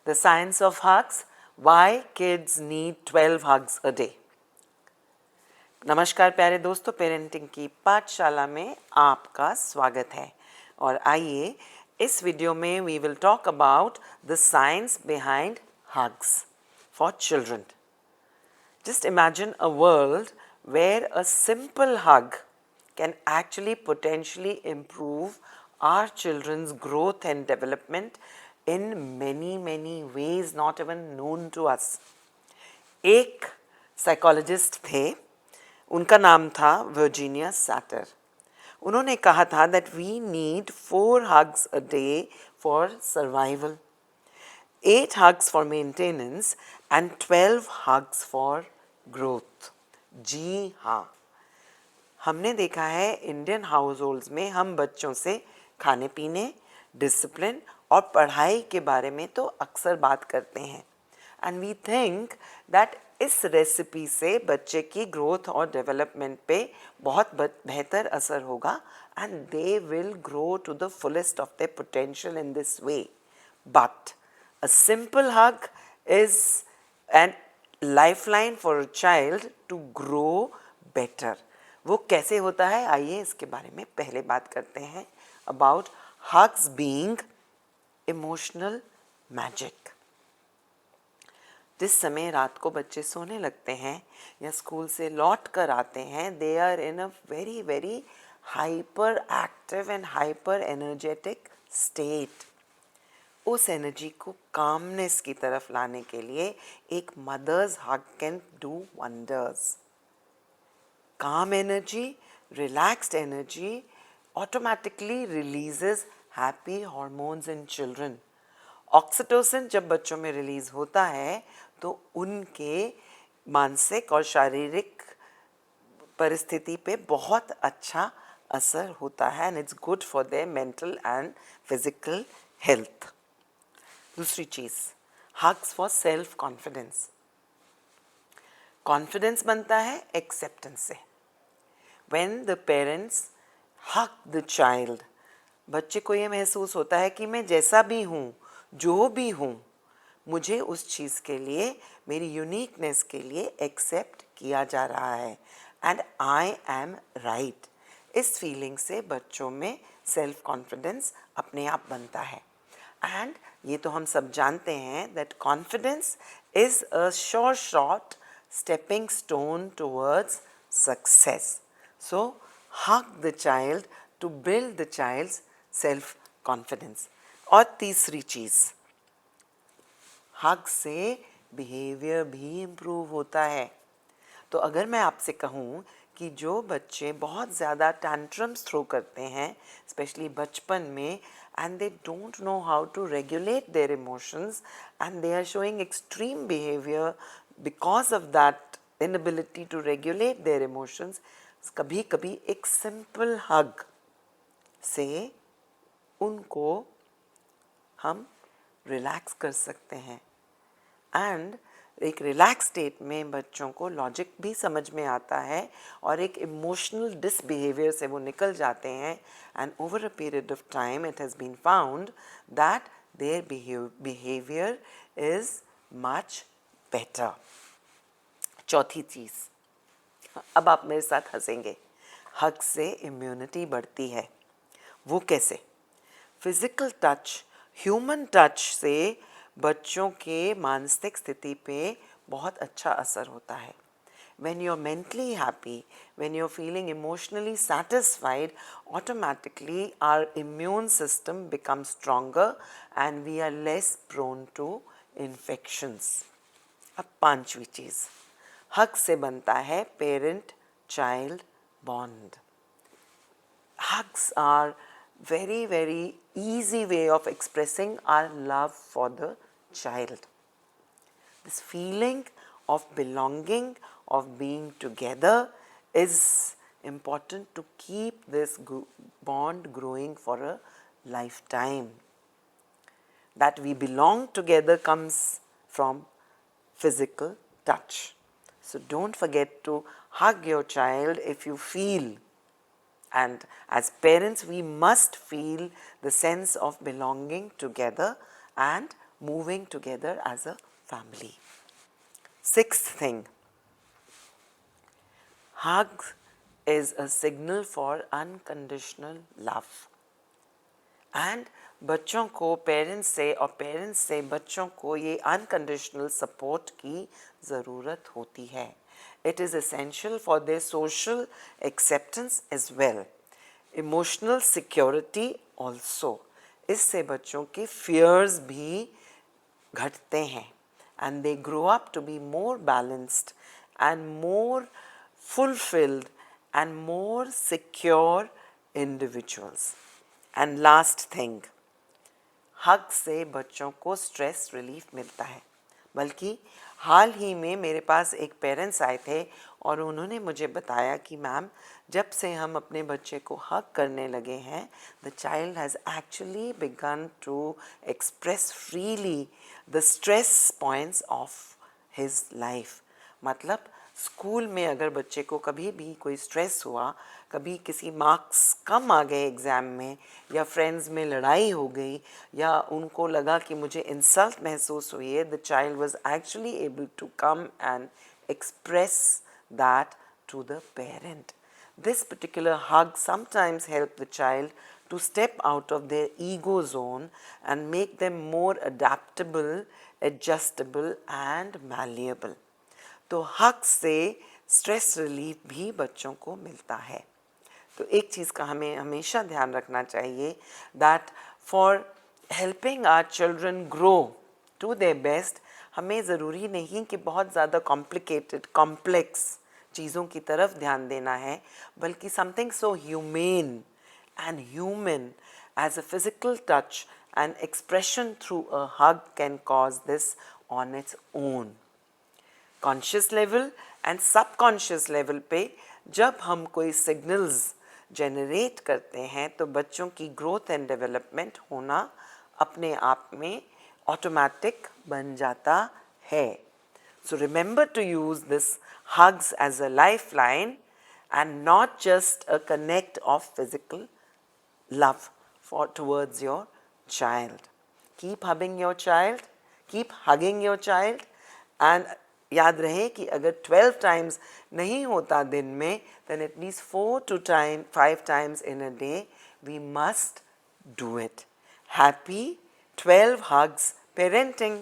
The Science of Hugs, Why Kids Need 12 Hugs a Day. नमस्कार प्यारे दोस्तों, parenting की पाठशाला में आपका स्वागत है। और आइए इस वीडियो में we will talk about the science behind hugs for children. Just imagine a world where a simple hug can actually potentially improve our children's growth and development in many ways not even known to us. एक psychologist थे, उनका नाम था Virginia सैटर। उन्होंने कहा था that we need 4 hugs a day for survival, 8 hugs for maintenance and 12 hugs for growth. जी हाँ, हमने देखा है इंडियन हाउस होल्ड्स में हम बच्चों से खाने पीने, डिसिप्लिन और पढ़ाई के बारे में तो अक्सर बात करते हैं। एंड वी थिंक दैट इस रेसिपी से बच्चे की ग्रोथ और डेवलपमेंट पे बहुत बेहतर असर होगा and they will grow to the fullest of their potential in this way. But a simple hug is a lifeline for a child to grow better. वो कैसे होता है, आइए इसके बारे में पहले बात करते हैं about hugs being emotional magic. जिस समय रात को बच्चे सोने लगते हैं या स्कूल से लौट कर आते हैं, they are in a very hyper active and hyper energetic state. उस एनर्जी को कामनेस की तरफ लाने के लिए एक mother's hug can do wonders. Calm energy, relaxed energy automatically releases happy hormones in children. Oxytocin जब बच्चों में रिलीज होता है तो उनके मानसिक और शारीरिक परिस्थिति पे बहुत अच्छा असर होता है and it's good for their mental and physical health. दूसरी चीज़, hugs for self confidence. Confidence बनता है एक्सेप्टेंस से। When the parents hug the child, बच्चे को ये महसूस होता है कि मैं जैसा भी हूँ, जो भी हूँ, मुझे उस चीज़ के लिए, मेरी यूनिकनेस के लिए एक्सेप्ट किया जा रहा है एंड आई एम राइट। इस फीलिंग से बच्चों में सेल्फ कॉन्फिडेंस अपने आप बनता है। एंड ये तो हम सब जानते हैं that confidence is a sure shot stepping stone towards success. So hug the child to build the child's self confidence. और तीसरी चीज़, हग से बिहेवियर भी इम्प्रूव होता है। तो अगर मैं आपसे कहूँ कि जो बच्चे बहुत ज़्यादा टैंट्रम्स थ्रो करते हैं स्पेशली बचपन में and they don't know how to regulate their emotions and they are showing extreme behavior because of that inability to regulate their emotions, कभी कभी एक simple hug से उनको हम रिलैक्स कर सकते हैं एंड एक रिलैक्स स्टेट में बच्चों को लॉजिक भी समझ में आता है और एक इमोशनल डिसबिहेवियर से वो निकल जाते हैं and over a period of time it has been found that their behaviour is much better. चौथी चीज़, अब आप मेरे साथ हंसेंगे, हग से इम्यूनिटी बढ़ती है। वो कैसे? फिजिकल टच, ह्यूमन टच से बच्चों के मानसिक स्थिति पे बहुत अच्छा असर होता है। When you're mentally happy, when you're feeling emotionally satisfied, automatically our immune system becomes stronger and we are less prone to infections. अब पांचवी चीज़, हग से बनता है parent child bond. Hugs are very easy way of expressing our love for the child. This feeling of belonging, of being together is important to keep this bond growing for a lifetime. That we belong together comes from physical touch. So don't forget to hug your child if you feel. And as parents, we must feel the sense of belonging together and moving together as a family. Sixth thing, hug is a signal for unconditional love. And बच्चों को parents से और parents से बच्चों को ये unconditional support की ज़रूरत होती है. It is essential for their social acceptance as well. Emotional security also. इससे बच्चों के फियर्स भी घटते हैं and they grow up to be more balanced and more fulfilled and more secure individuals. And last thing, हग से बच्चों को stress relief मिलता है. बल्कि हाल ही में मेरे पास एक पेरेंट्स आए थे और उन्होंने मुझे बताया कि मैम, जब से हम अपने बच्चे को हग करने लगे हैं, the child has actually begun to express freely the stress points of his life. मतलब स्कूल में अगर बच्चे को कभी भी कोई स्ट्रेस हुआ, कभी किसी मार्क्स कम आ गए एग्ज़ाम में, या फ्रेंड्स में लड़ाई हो गई, या उनको लगा कि मुझे इंसल्ट महसूस हुई है, the child was actually able to come and express that to the parent. This particular hug sometimes help the child to step out of their ego zone and make them more adaptable, adjustable and malleable. तो हग से stress relief भी बच्चों को मिलता है. तो एक चीज़ का हमें हमेशा ध्यान रखना चाहिए, that for helping our children grow to their best, हमें ज़रूरी नहीं कि बहुत ज़्यादा कॉम्प्लिकेटेड कॉम्प्लेक्स चीज़ों की तरफ ध्यान देना है, बल्कि something so humane and human as a physical touch and expression through a hug can cause this on its own. Conscious level and subconscious level पे जब हम कोई सिग्नल्स जनरेट करते हैं तो बच्चों की ग्रोथ एंड डेवलपमेंट होना अपने आप में ऑटोमेटिक बन जाता है. So remember to use this hugs as a lifeline and not just a connect of physical love towards your child. Keep hugging your child, keep hugging your child, and याद रहे कि अगर 12 times नहीं होता दिन में, then at least 4 to 5 times in a day we must do it. Happy 12 hugs parenting.